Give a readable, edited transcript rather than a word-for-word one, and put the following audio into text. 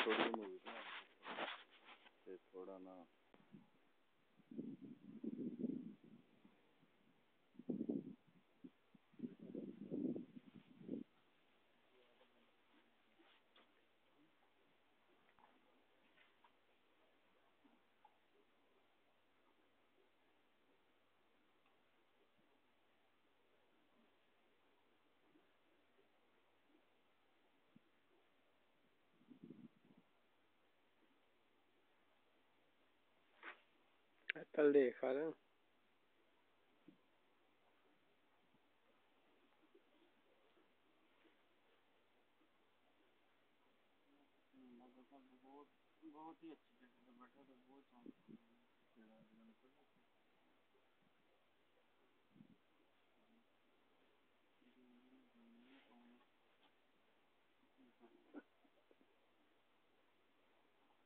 थोड़ी मूवी ते थोड़ा ना कल देखा ना बहुत ही अच्छी जगह बैठा तो बहुत